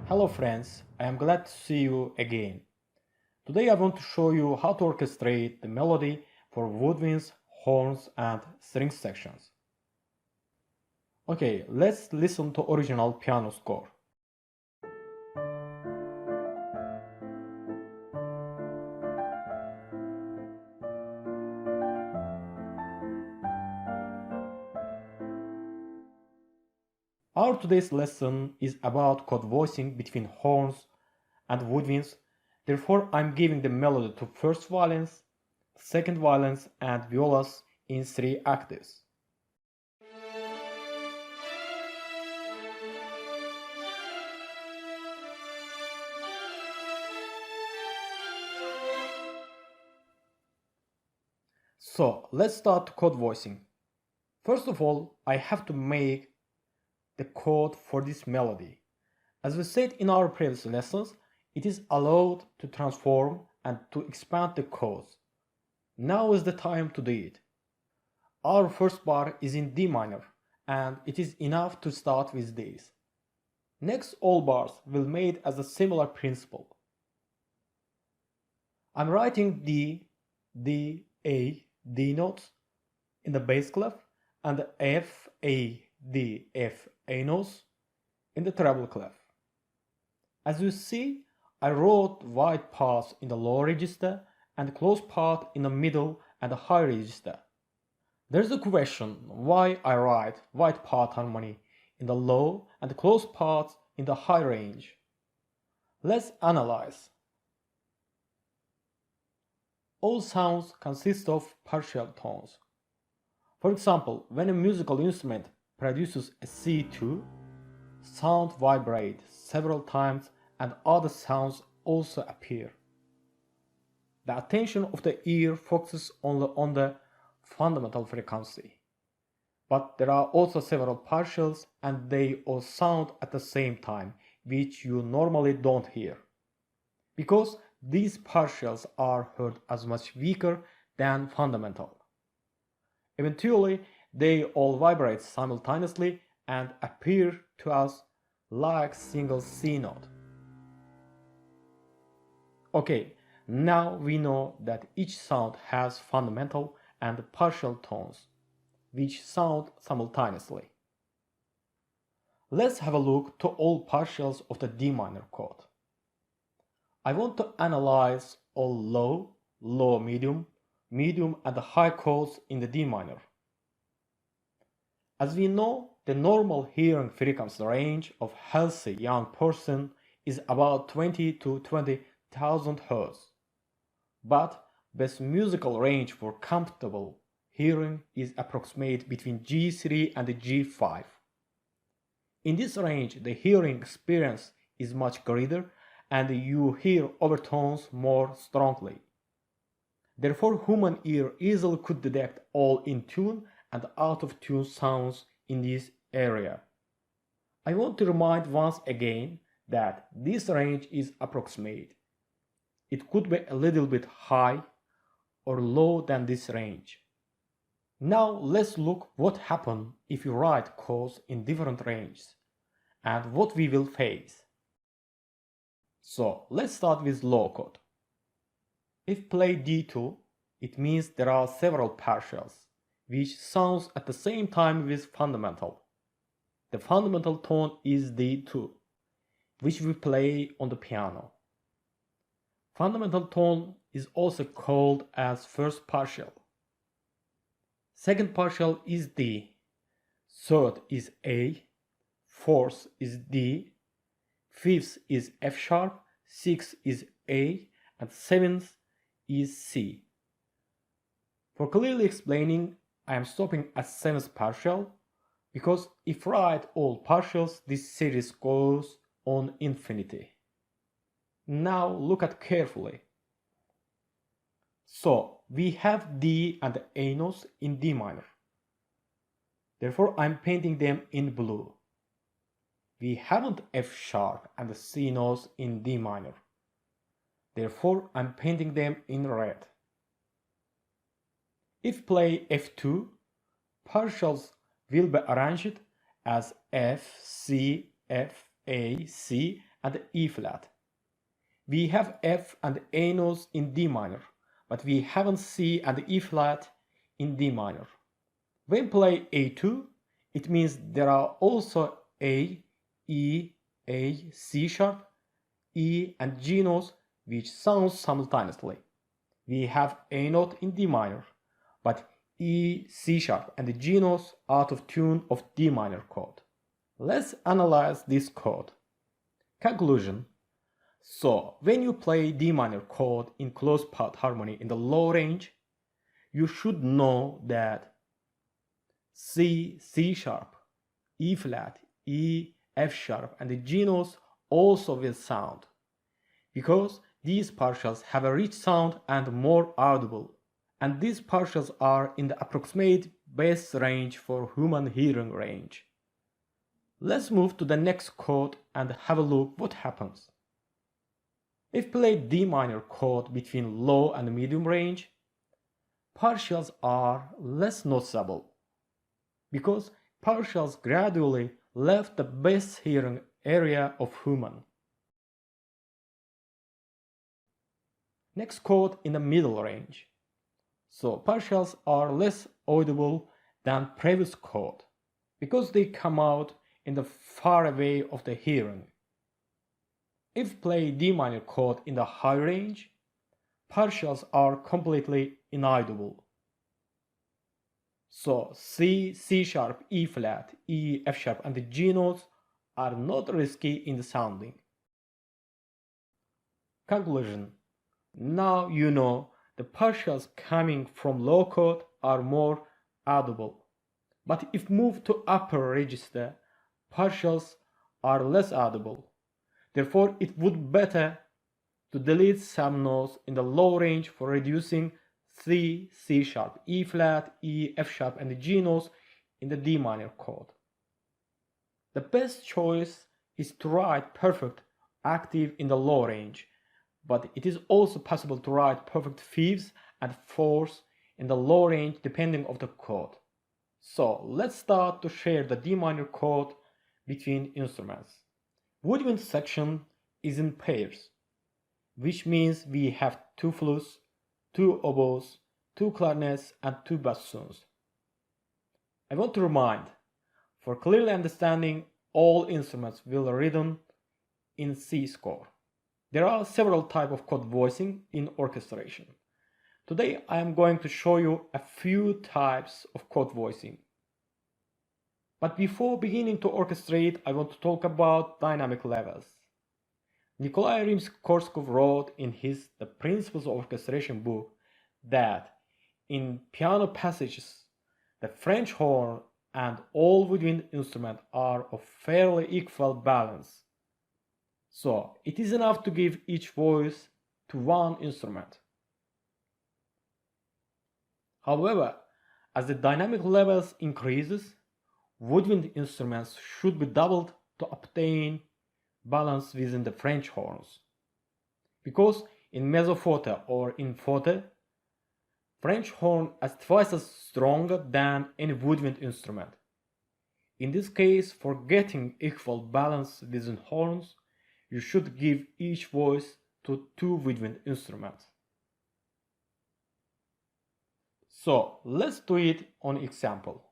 Hello friends, I am glad to see you again. Today I want to show you how to orchestrate the melody for woodwinds, horns and string sections. Okay, let's listen to original piano score. Our today's lesson is about code voicing between horns and woodwinds. Therefore, I'm giving the melody to first violins, second violins and violas in 3 octaves. So, let's start code voicing. First of all, I have to make the code for this melody. As we said in our previous lessons, it is allowed to transform and to expand the codes. Now is the time to do it. Our first bar is in D minor, and it is enough to start with this. Next, all bars will be made as a similar principle. I'm writing D, D, A, D notes in the bass clef and F, A, D, F, A notes in the treble clef. As you see, I wrote wide parts in the low register and close part in the middle and the high register. There's a question why I write wide part harmony in the low and close parts in the high range. Let's analyze. All sounds consist of partial tones. For example, when a musical instrument produces a C2, sound vibrates several times and other sounds also appear. The attention of the ear focuses only on the fundamental frequency. But there are also several partials and they all sound at the same time, which you normally don't hear. Because these partials are heard as much weaker than fundamental. Eventually, they all vibrate simultaneously and appear to us like single C note. Okay, now we know that each sound has fundamental and partial tones, which sound simultaneously. Let's have a look to all partials of the D minor chord. I want to analyze all low, low medium, medium and high chords in the D minor. As we know, the normal hearing frequency range of a healthy young person is about 20 to 20,000 Hz. But best musical range for comfortable hearing is approximate between G3 and G5. In this range, the hearing experience is much greater and you hear overtones more strongly. Therefore, human ear easily could detect all in tune and out of tune sounds in this area. I want to remind once again that this range is approximate. It could be a little bit high or low than this range. Now let's look what happens if you write chords in different ranges and what we will face. So let's start with low chord. If play D2, it means there are several partials, which sounds at the same time with fundamental. The fundamental tone is D2, which we play on the piano. Fundamental tone is also called as first partial. Second partial is D, third is A, fourth is D, fifth is F sharp, sixth is A, and seventh is C. For clearly explaining, I am stopping at seventh partial because if write all partials, this series goes on infinity. Now look at carefully. So we have D and A notes in D minor. Therefore I'm painting them in blue. We haven't F sharp and C notes in D minor. Therefore I'm painting them in red. If play F2, partials will be arranged as F, C, F, A, C and E flat. We have F and A notes in D minor, but we haven't C and E flat in D minor. When play A2, it means there are also A, E, A, C sharp, E and G notes which sound simultaneously. We have A note in D minor, but E, C sharp and G notes out of tune of D minor chord. Let's analyze this chord. Conclusion. So, when you play D minor chord in close part harmony in the low range, you should know that C, C sharp, E flat, E, F sharp and G notes also will sound, because these partials have a rich sound and more audible, and these partials are in the approximate best range for human hearing range. Let's move to the next chord and have a look what happens. If play D minor chord between low and medium range, partials are less noticeable, because partials gradually left the best hearing area of human. Next chord in the middle range. So partials are less audible than previous chord, because they come out in the far away of the hearing. If play D minor chord in the high range, partials are completely inaudible. So C, C sharp, E flat, E, F sharp and the G notes are not risky in the sounding. Conclusion. Now you know the partials coming from low chord are more audible. But if moved to upper register, partials are less audible. Therefore, it would be better to delete some notes in the low range for reducing C, C sharp, E flat, E, F sharp and G notes in the D minor chord. The best choice is to write perfect octave in the low range, but it is also possible to write perfect fifths and fourths in the low range depending on the chord. So let's start to share the D minor chord between instruments. Woodwind section is in pairs, which means we have 2 flutes, 2 oboes, 2 clarinets and 2 bassoons. I want to remind, for clearly understanding, all instruments will be written in C score. There are several types of chord voicing in orchestration. Today I am going to show you a few types of chord voicing. But before beginning to orchestrate, I want to talk about dynamic levels. Nikolai Rimsky-Korsakov wrote in his The Principles of Orchestration book that in piano passages, the French horn and all woodwind instruments are of fairly equal balance. So it is enough to give each voice to one instrument. However, as the dynamic levels increases, woodwind instruments should be doubled to obtain balance within the French horns. Because in mezzo forte or in forte, French horn is twice as stronger than any woodwind instrument. In this case, for getting equal balance within horns, you should give each voice to 2 woodwind instruments. So let's do it on example.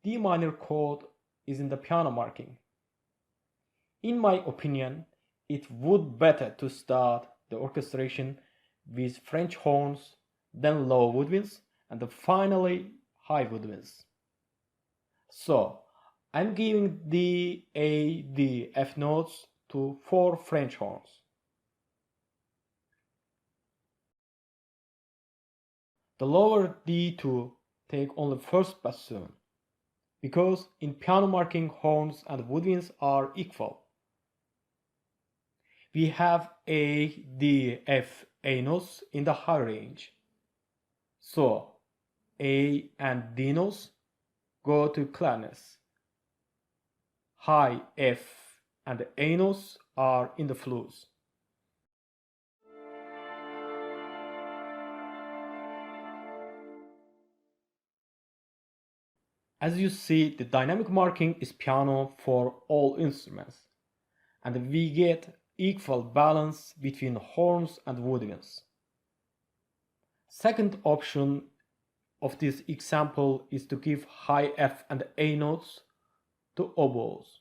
D minor chord is in the piano marking. In my opinion, it would better to start the orchestration with French horns, then low woodwinds, and then finally high woodwinds. So I'm giving the A, D, F notes to 4 French horns. The lower D2 take only first bassoon, because in piano marking horns and woodwinds are equal. We have A, D, F, A notes in the high range. So A and D notes go to clarinets. High F and A notes are in the flutes. As you see, the dynamic marking is piano for all instruments. and we get equal balance between horns and woodwinds. Second option of this example is to give high F and A notes to oboes.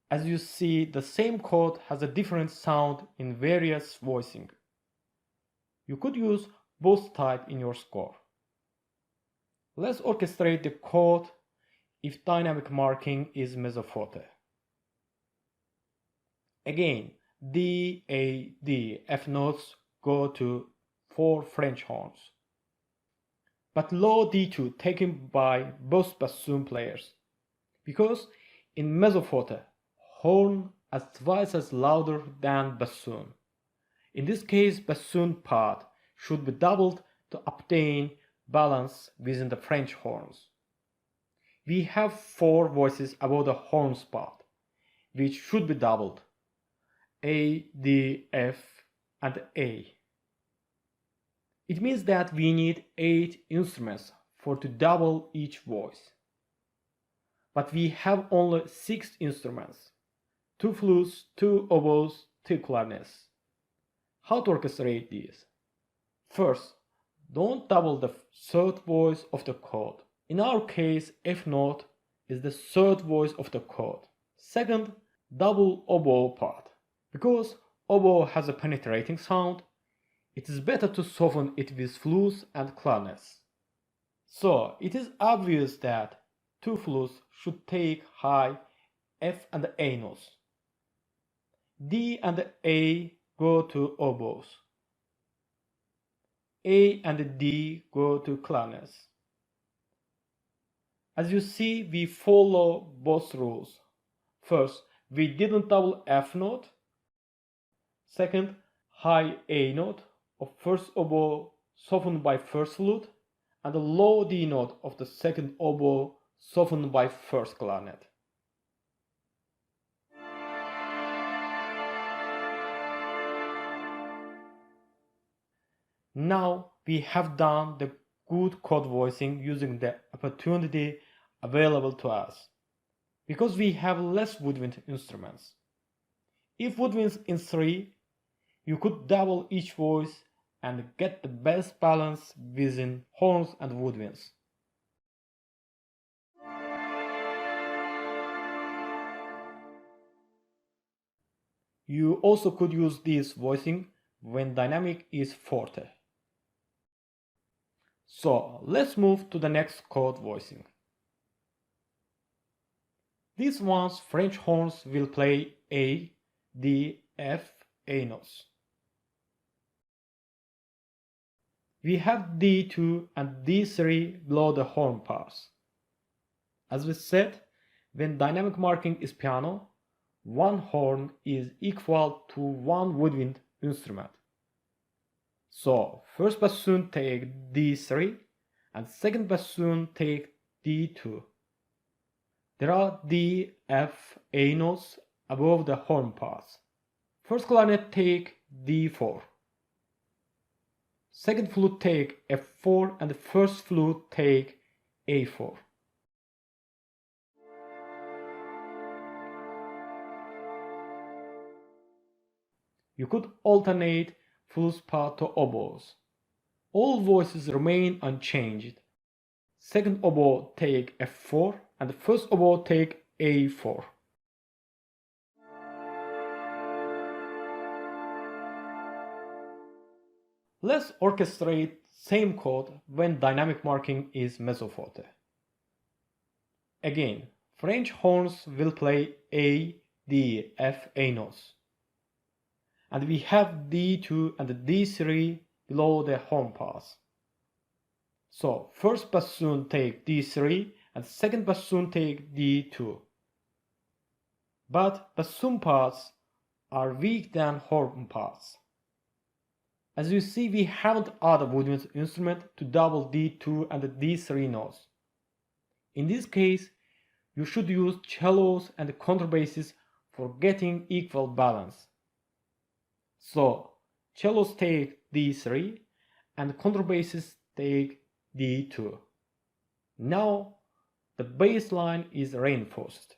As you see, the same chord has a different sound in various voicing. You could use both types in your score. Let's orchestrate the chord if dynamic marking is mezzo forte. Again, D, A, D, F notes go to 4 French horns, but low D2 taken by both bassoon players, because in mezzo forte, horn is twice as louder than bassoon. In this case, bassoon part should be doubled to obtain balance within the French horns. We have 4 voices above the horns part, which should be doubled: A, D, F, and A. It means that we need 8 instruments to double each voice. But we have only 6 instruments: 2 flutes, 2 oboes, 2 clarinets. How to orchestrate these? First, don't double the third voice of the chord. In our case, F note is the third voice of the chord. Second, double oboe part. Because oboe has a penetrating sound, it is better to soften it with flutes and clarinets. So, it is obvious that 2 flutes should take high F and A notes. D and A go to oboes. A and D go to clarinets. As you see, we follow both rules. First, we didn't double F note. Second, high A note of first oboe softened by first flute, and the low D note of the second oboe softened by first clarinet. Now we have done the good chord voicing using the opportunity available to us, because we have less woodwind instruments. If woodwinds in 3, you could double each voice and get the best balance within horns and woodwinds. You also could use this voicing when dynamic is forte. So let's move to the next chord voicing. These ones French horns will play A, D, F, A notes. We have D2 and D3 below the horn parts. As we said, when dynamic marking is piano, one horn is equal to one woodwind instrument. So first bassoon take D3 and second bassoon take D2. There are D, F, A notes above the horn parts. First clarinet take D4. Second flute take F4 and the first flute take A4. You could alternate flutes part to oboes. All voices remain unchanged. Second oboe take F4 and the first oboe take A4. Let's orchestrate same chord when dynamic marking is mezzo forte. Again, French horns will play A, D, F, A notes. And we have D2 and D3 below the horn parts. So first bassoon take D3 and second bassoon take D2. But bassoon parts are weaker than horn parts. As you see, we haven't added woodwind instrument to double D2 and D3 notes. In this case, you should use cellos and contrabasses for getting equal balance. So, cellos take D3 and contrabasses take D2. Now the bass line is reinforced.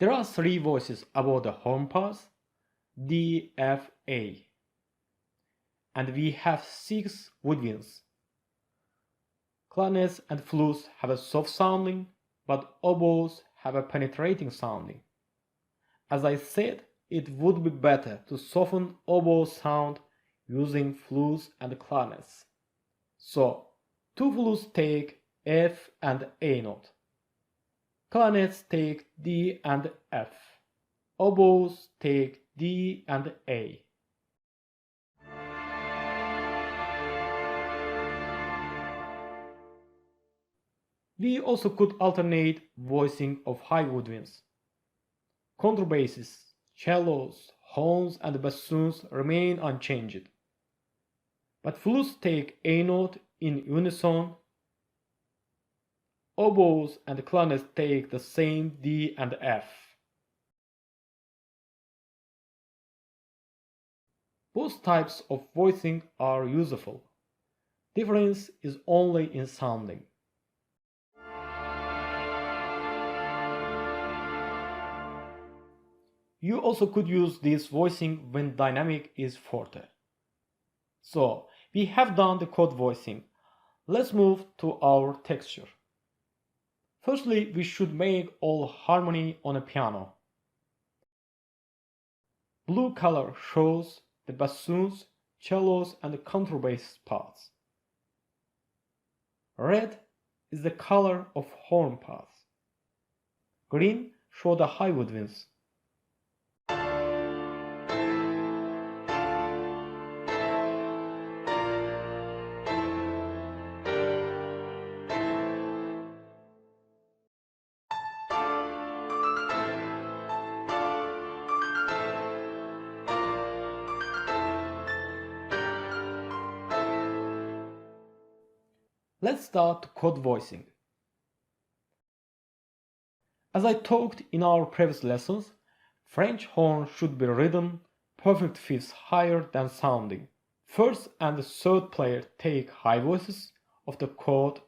There are 3 voices above the horn pass, D, F, A. And we have 6 woodwinds. Clarinets and flutes have a soft sounding, but oboes have a penetrating sounding. As I said, it would be better to soften oboe sound using flutes and clarinets. So, 2 flutes take F and A note. Clarinets take D and F. Oboes take D and A. We also could alternate voicing of high woodwinds. Contrabasses, cellos, horns and bassoons remain unchanged. But flutes take A note in unison. Oboes and clarinets take the same D and F. Both types of voicing are useful. Difference is only in sounding. You also could use this voicing when dynamic is forte. So, we have done the chord voicing. Let's move to our texture. Firstly, we should make all harmony on a piano. Blue color shows the bassoons, cellos and contrabass parts. Red is the color of horn parts. Green shows the high woodwinds. Let's start chord voicing. As I talked in our previous lessons, French horn should be ridden perfect fifths higher than sounding. First and third player take high voices of the chord.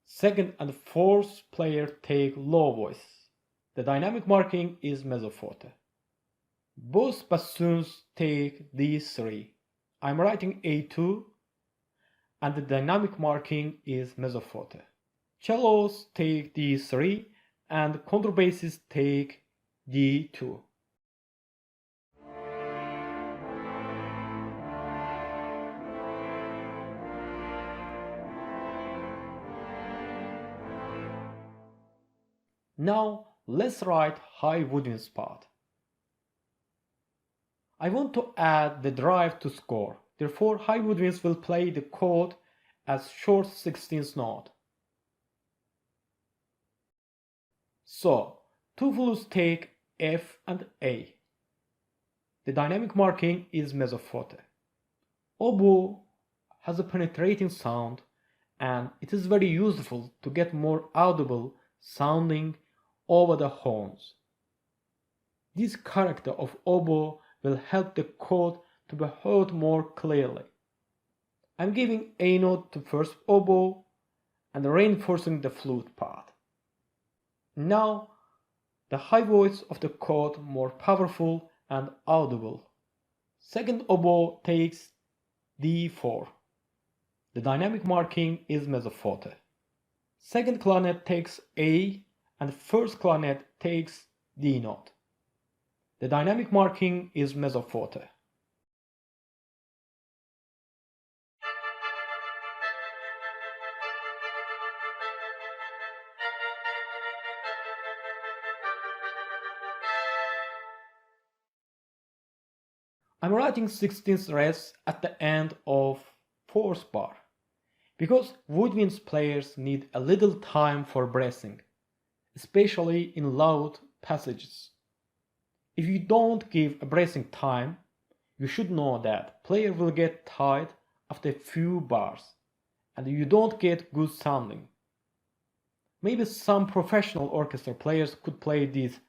Second and fourth player take low voices. The dynamic marking is mezzo forte. Both bassoons take D3. I'm writing A2 and the dynamic marking is mezzo forte. Cellos take D3 and contrabasses take D2. Now let's write high woodwinds part. I want to add the drive to score. Therefore, high woodwinds will play the chord as short 16th note. So, 2 flutes take F and A. The dynamic marking is mezzo forte. Oboe has a penetrating sound and it is very useful to get more audible sounding over the horns. This character of oboe will help the chord to be heard more clearly. I'm giving A note to first oboe and reinforcing the flute part. Now, the high voice of the chord more powerful and audible. Second oboe takes D4. The dynamic marking is mezzo forte. Second clarinet takes A and first clarinet takes D note. The dynamic marking is mezzo forte. I'm writing 16th res at the end of 4th bar because woodwinds players need a little time for breathing, especially in loud passages. If you don't give a breathing time, you should know that player will get tired after a few bars and you don't get good sounding. Maybe some professional orchestra players could play these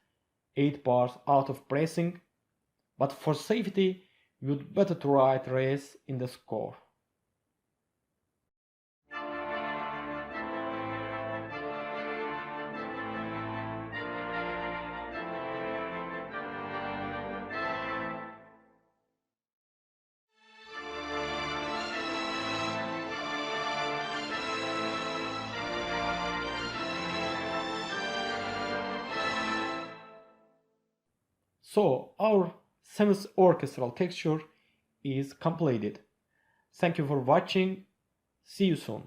8 bars out of breathing, but for safety, you'd better to write res in the score. So our semi-orchestral texture is completed. Thank you for watching. See you soon.